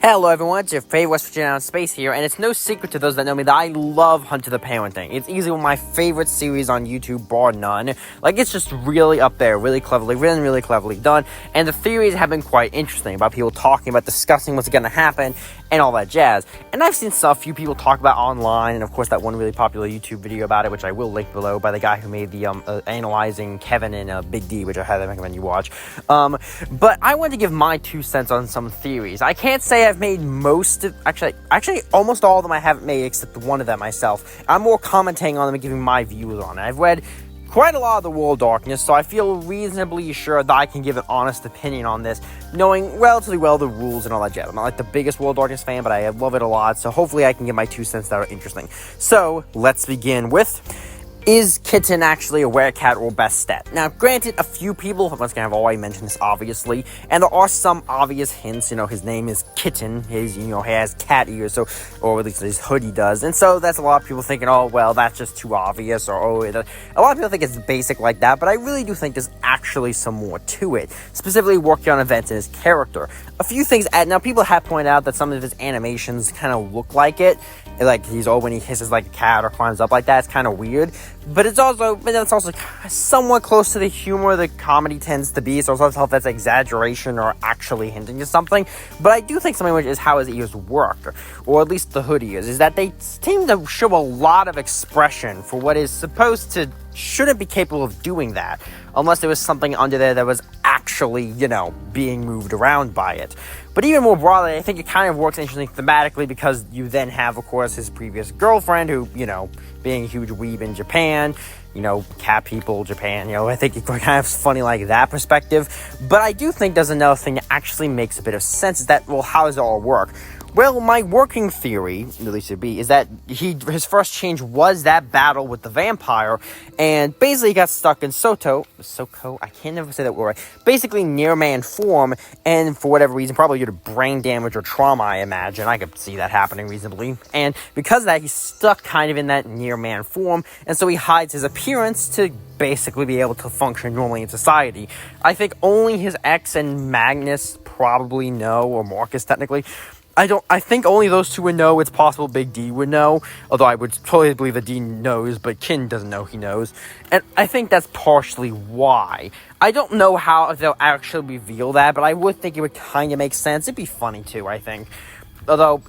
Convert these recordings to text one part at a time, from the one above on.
Hello everyone, it's your favorite West Virginia Space here, and it's no secret to those that know me that I love Hunt of the Parenting. It's easily one of my favorite series on YouTube, bar none. Like, it's just really up there, really cleverly written, really cleverly done, and the theories have been quite interesting about people talking about, discussing what's going to happen, and all that jazz. And I've seen a few people talk about online, and of course that one really popular YouTube video about it, which I will link below, by the guy who made the analyzing Kevin and Big D, which I highly recommend you watch. But I wanted to give my 2 cents on some theories. I can't say I've made actually almost all of them I haven't made except one of them myself. I'm more commenting on them and giving my views on it. I've read quite a lot of The World of Darkness, so I feel reasonably sure that I can give an honest opinion on this, knowing relatively well the rules and all that jazz. I'm not like the biggest World of Darkness fan, but I love it a lot, so hopefully I can give my 2 cents that are interesting. So, let's begin with... Is Kitten actually a werecat or best stat? Now, granted, a few people have already mentioned this, obviously, and there are some obvious hints. His name is Kitten. He has cat ears, or at least his hoodie does, and so that's a lot of people thinking, oh, well, that's just too obvious, or a lot of people think it's basic like that, but I really do think there's actually some more to it, specifically working on events in his character. A few things, now people have pointed out that some of his animations kind of look like it, like when he hisses like a cat or climbs up like that, it's kind of weird. But it's also somewhat close to the humor the comedy tends to be, so it's also if that's exaggeration or actually hinting to something. But I do think something which is how his ears work, or at least the hoodie is that they seem to show a lot of expression for what is shouldn't be capable of doing that, unless there was something under there that was actually, being moved around by it. But even more broadly, I think it kind of works interesting thematically because you then have, of course, his previous girlfriend who, being a huge weeb in Japan, cat people, Japan, I think it's kind of funny like that perspective. But I do think there's another thing that actually makes a bit of sense, is that, well, how does it all work? Well, my working theory, at least it be, is that his first change was that battle with the vampire, and basically he got stuck in Soko, I can never say that word right, basically near man form, and for whatever reason, probably due to brain damage or trauma, I imagine, I could see that happening reasonably, and because of that, he's stuck kind of in that near man form, and so he hides his appearance to basically be able to function normally in society. I think only his ex and Magnus probably know, or Marcus technically. I think only those two would know. It's possible Big D would know, although I would totally believe that D knows, but Kin doesn't know he knows. And I think that's partially why. I don't know how they'll actually reveal that, but I would think it would kind of make sense. It'd be funny too, I think. But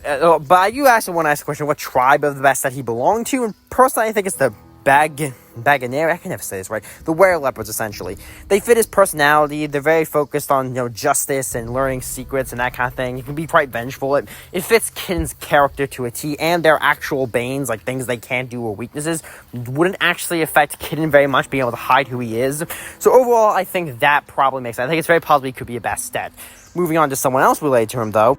you want to ask the question, what tribe of the best that he belonged to? And personally, I think it's the Baganeri, I can never say this right. The were-leopards, essentially. They fit his personality. They're very focused on, justice and learning secrets and that kind of thing. He can be quite vengeful. It fits Kin's character to a T, and their actual banes, like things they can't do or weaknesses, wouldn't actually affect Kitten very much, being able to hide who he is. So overall, I think that probably makes sense. I think it's very possible he could be a best stat. Moving on to someone else related to him, though.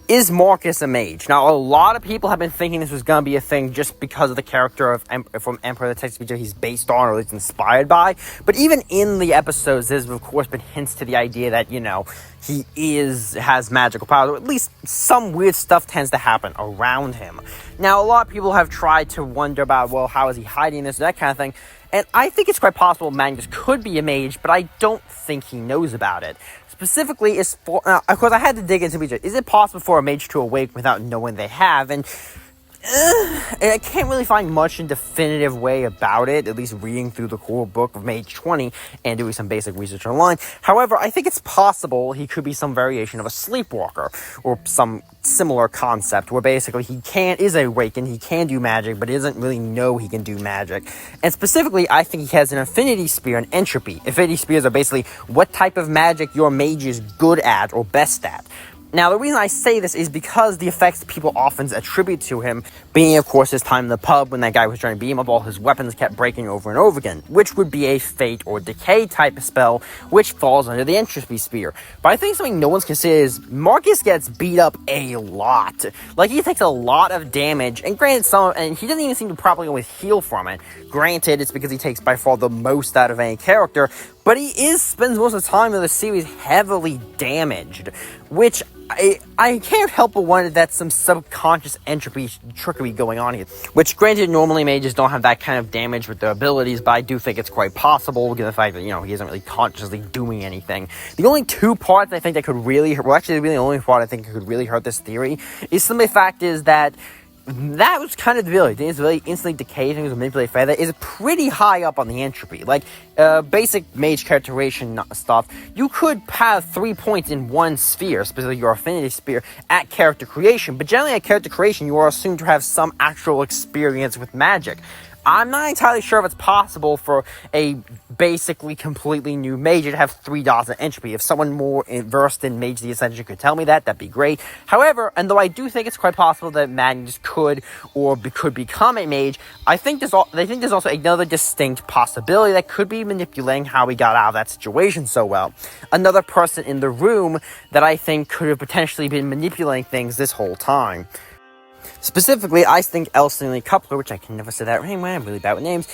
Is Marcus a mage? Now, a lot of people have been thinking this was going to be a thing just because of the character from Emperor the Texas he's based on, or at least inspired by. But even in the episodes, there's, of course, been hints to the idea that, he has magical powers, or at least some weird stuff tends to happen around him. Now, a lot of people have tried to wonder about, well, how is he hiding this, that kind of thing. And I think it's quite possible Magnus could be a mage, but I don't think he knows about it. Specifically, of course, I had to dig into it. Is it possible for a mage to awake without knowing they have? And I can't really find much in definitive way about it, at least reading through the core book of Mage 20 and doing some basic research online. However, I think it's possible he could be some variation of a sleepwalker, or some similar concept where basically he is awakened, he can do magic, but he doesn't really know he can do magic. And specifically, I think he has an affinity spear and entropy. Affinity spears are basically what type of magic your mage is good at or best at. Now, the reason I say this is because the effects people often attribute to him being, of course, his time in the pub when that guy was trying to beat him up, all his weapons kept breaking over and over again, which would be a fate or decay type of spell, which falls under the entropy spear. But I think something no one's considered is Marcus gets beat up a lot. Like, he takes a lot of damage, and granted, and he doesn't even seem to properly always heal from it. Granted, it's because he takes by far the most out of any character, but he spends most of the time in the series heavily damaged, which I can't help but wonder that's some subconscious entropy trickery going on here. Which, granted, normally mages don't have that kind of damage with their abilities, but I do think it's quite possible, given the fact that, he isn't really consciously doing anything. The only two parts I think that could really hurt, well, actually, the only part I think that could really hurt this theory is simply the fact is that that was kind of the ability. Things really instantly decay, things with manipulate fire. That is pretty high up on the entropy. Like, basic mage characterization stuff, you could have 3 points in one sphere, specifically your affinity sphere, at character creation. But generally at character creation, you are assumed to have some actual experience with magic. I'm not entirely sure if it's possible for a basically completely new mage to have 3 dots in entropy. If someone more versed in Mage the Ascension could tell me that'd be great. However, and though I do think it's quite possible that mages could become a mage, I think there's also another distinct possibility that could be manipulating how we got out of that situation so well. Another person in the room that I think could have potentially been manipulating things this whole time. Specifically, I think Elsinore Coupler, which I can never say that right, I'm really bad with names,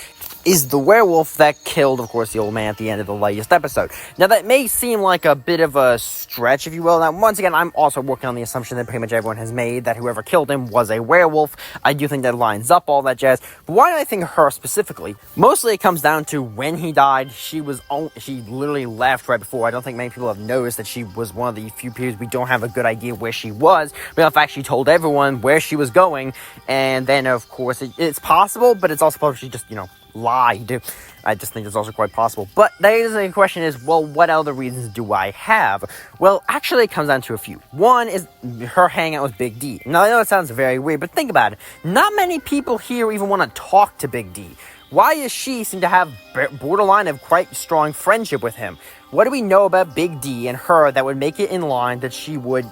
is the werewolf that killed, of course, the old man at the end of the latest episode. Now, that may seem like a bit of a stretch, if you will. Now, once again, I'm also working on the assumption that pretty much everyone has made that whoever killed him was a werewolf. I do think that lines up all that jazz. But why do I think her specifically? Mostly it comes down to when he died, she literally left right before. I don't think many people have noticed that she was one of the few periods we don't have a good idea where she was. But in fact, she told everyone where she was going. And then, of course, it's possible, but it's also possible she just, lied. I just think it's also quite possible. But the question is, well, what other reasons do I have? Well, actually, it comes down to a few. One is her hanging out with Big D. Now, I know it sounds very weird, but think about it. Not many people here even want to talk to Big D. Why does she seem to have borderline of quite strong friendship with him? What do we know about Big D and her that would make it in line that she would,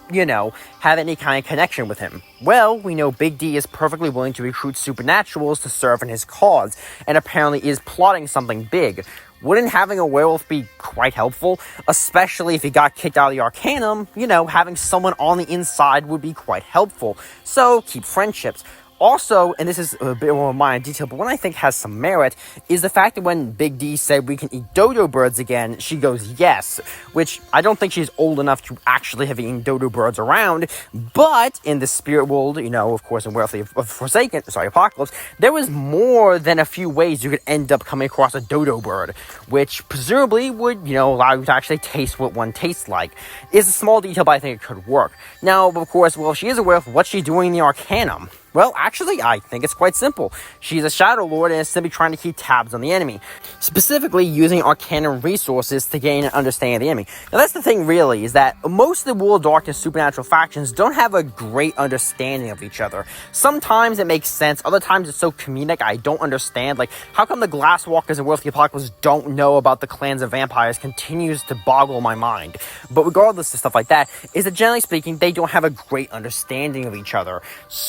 have any kind of connection with him? Well, we know Big D is perfectly willing to recruit supernaturals to serve in his cause, and apparently is plotting something big. Wouldn't having a werewolf be quite helpful? Especially if he got kicked out of the Arcanum, having someone on the inside would be quite helpful. So, keep friendships. Also, and this is a bit more of a minor detail, but one I think has some merit, is the fact that when Big D said we can eat dodo birds again, she goes yes, which I don't think she's old enough to actually have eaten dodo birds around, but in the spirit world, of course, in World of Apocalypse, there was more than a few ways you could end up coming across a dodo bird, which presumably would, allow you to actually taste what one tastes like. It's a small detail, but I think it could work. Now, of course, if she is aware of what's she doing in the Arcanum? Well, actually, I think it's quite simple. She's a Shadow Lord and is simply trying to keep tabs on the enemy. Specifically, using Arcanum resources to gain an understanding of the enemy. Now, that's the thing, really, is that most of the World of Darkness supernatural factions don't have a great understanding of each other. Sometimes it makes sense. Other times it's so comedic, I don't understand. Like, how come the Glasswalkers in World of the Apocalypse don't know about the clans of vampires continues to boggle my mind. But regardless of stuff like that, is that generally speaking, they don't have a great understanding of each other.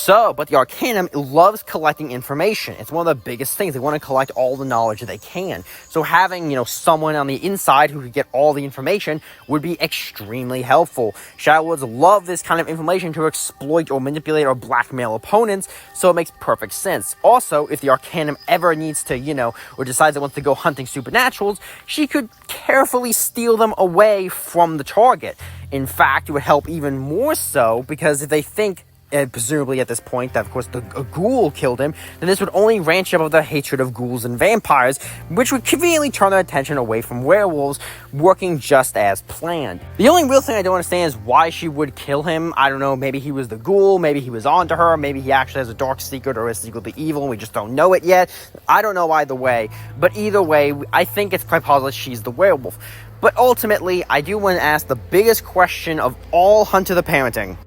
But the Arcanum loves collecting information. It's one of the biggest things. They want to collect all the knowledge that they can. So having, someone on the inside who could get all the information would be extremely helpful. Shadow Lords love this kind of information to exploit or manipulate or blackmail opponents, so it makes perfect sense. Also, if the Arcanum ever needs to, or decides it wants to go hunting supernaturals, she could carefully steal them away from the target. In fact, it would help even more so, because if they think presumably at this point that, of course, a ghoul killed him, then this would only ranch up the hatred of ghouls and vampires, which would conveniently turn their attention away from werewolves, working just as planned. The only real thing I don't understand is why she would kill him. I don't know, maybe he was the ghoul, maybe he was onto her, maybe he actually has a dark secret or is secretly evil and we just don't know it yet. I don't know either way, but either way, I think it's quite possible that she's the werewolf. But ultimately, I do want to ask the biggest question of all Hunt of the Parenting.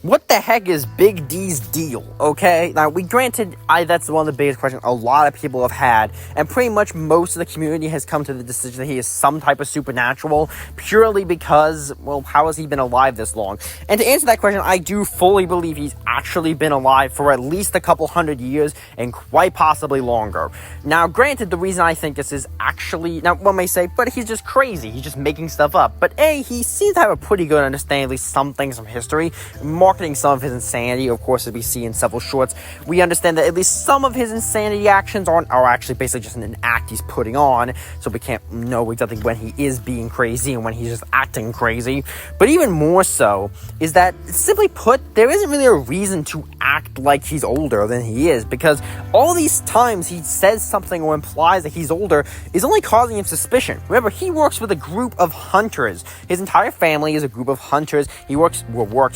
What the heck is Big D's deal, okay? Now, that's one of the biggest questions a lot of people have had, and pretty much most of the community has come to the decision that he is some type of supernatural, purely because, well, how has he been alive this long? And to answer that question, I do fully believe he's actually been alive for at least a couple hundred years, and quite possibly longer. Now, granted, the reason I think this is actually, now, one may say, but he's just crazy, he's just making stuff up. But A, he seems to have a pretty good understanding of at least some things from history. marketing some of his insanity, of course, as we see in several shorts, we understand that at least some of his insanity actions are actually basically just an act he's putting on, so we can't know exactly when he is being crazy and when he's just acting crazy. But even more so is that, simply put, there isn't really a reason to act like he's older than he is, because all these times he says something or implies that he's older is only causing him suspicion. Remember, he works with a group of hunters. His entire family is a group of hunters. He works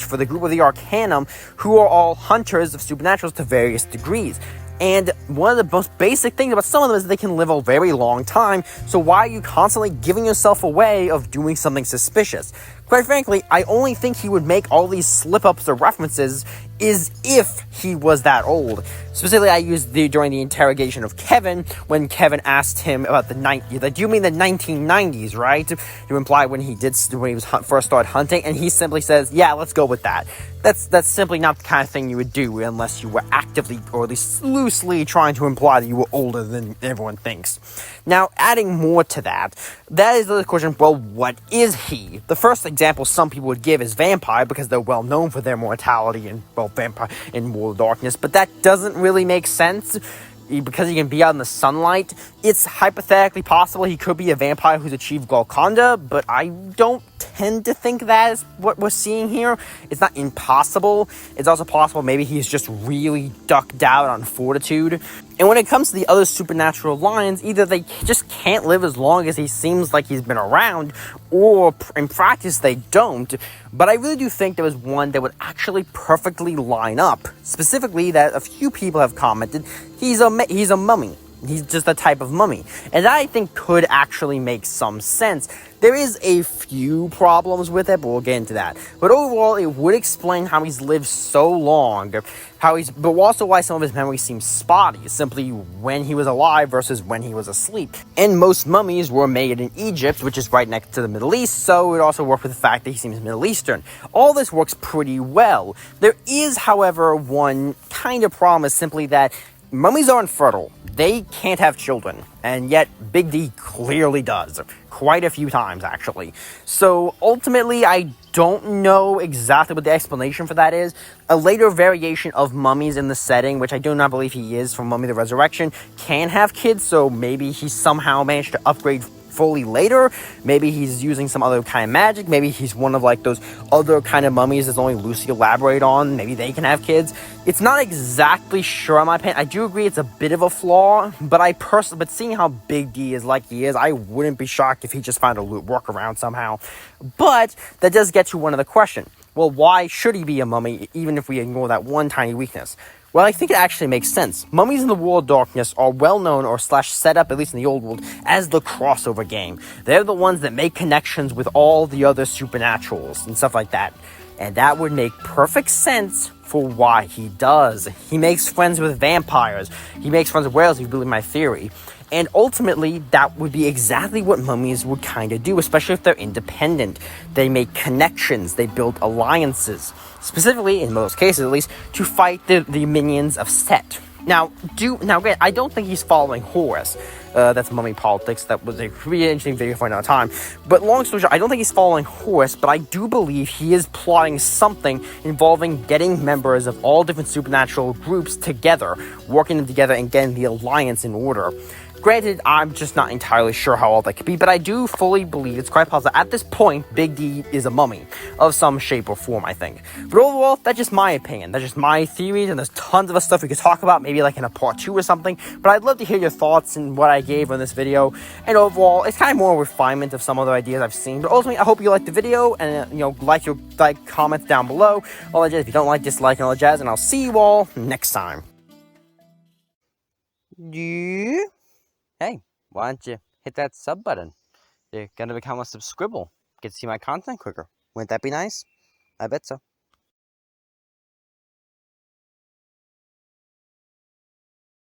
for the group of the Arcanum, who are all hunters of supernaturals to various degrees. And one of the most basic things about some of them is that they can live a very long time, so why are you constantly giving yourself away of doing something suspicious? Quite frankly, I only think he would make all these slip-ups or references is if he was that old. Specifically, I used during the interrogation of Kevin, when Kevin asked him about do you mean the 1990s, right? To imply when he was first started hunting, and he simply says, yeah, let's go with that. That's simply not the kind of thing you would do unless you were actively, or at least loosely, trying to imply that you were older than everyone thinks. Now, adding more to that is the question, well, what is he? The first example some people would give is vampire, because they're well known for their mortality and, well, vampire in World of Darkness, but that doesn't really make sense. Because he can be out in the sunlight, it's hypothetically possible he could be a vampire who's achieved Golconda, but I don't tend to think that is what we're seeing here. It's not impossible. It's also possible maybe he's just really ducked out on fortitude. And when it comes to the other supernatural lines, either they just can't live as long as he seems like he's been around, or in practice they don't. But I really do think there was one that would actually perfectly line up. Specifically, that a few people have commented, he's a mummy. He's just a type of mummy. And that, I think, could actually make some sense. There is a few problems with it, but we'll get into that. But overall, it would explain how he's lived so long, but also why some of his memories seem spotty, simply when he was alive versus when he was asleep. And most mummies were made in Egypt, which is right next to the Middle East, so it also worked with the fact that he seems Middle Eastern. All this works pretty well. There is, however, one kind of problem, is simply that mummies are infertile. They can't have children, and yet Big D clearly does. Quite a few times, actually. So, ultimately, I don't know exactly what the explanation for that is. A later variation of mummies in the setting, which I do not believe he is from Mummy the Resurrection, can have kids, so maybe he somehow managed to upgrade fully later. Maybe he's using some other kind of magic. Maybe he's one of like those other kind of mummies that's only loosely elaborated on. Maybe they can have kids. It's not exactly sure in my opinion. I do agree it's a bit of a flaw, but seeing how Big D is like he is, I wouldn't be shocked if he just found a workaround somehow. But that does get to one of the question. Well, why should he be a mummy, even if we ignore that one tiny weakness? Well, I think it actually makes sense. Mummies in the World of Darkness are well known, or set up, at least in the old world, as the crossover game. They're the ones that make connections with all the other supernaturals and stuff like that. And that would make perfect sense for why he does. He makes friends with vampires. He makes friends with whales, if you believe my theory. And ultimately, that would be exactly what mummies would kind of do, especially if they're independent. They make connections, they build alliances, specifically, in most cases at least, to fight the minions of Set. Now, again, I don't think he's following Horus. That's Mummy Politics. That was a really interesting video for another time. But long story short, I don't think he's following Horus, but I do believe he is plotting something involving getting members of all different supernatural groups together, working them together and getting the alliance in order. Granted, I'm just not entirely sure how all that could be, but I do fully believe it's quite possible. At this point, Big D is a mummy of some shape or form, I think. But overall, that's just my opinion. That's just my theories, and there's tons of other stuff we could talk about, maybe like in a part 2 or something. But I'd love to hear your thoughts and what I gave on this video. And overall, it's kind of more a refinement of some other ideas I've seen. But ultimately, I hope you liked the video, and like comments down below. All that jazz. If you don't like, dislike, and all that jazz. And I'll see you all next time. Yeah. Hey, why don't you hit that sub button? You're gonna become a subscribble. Get to see my content quicker. Wouldn't that be nice? I bet so.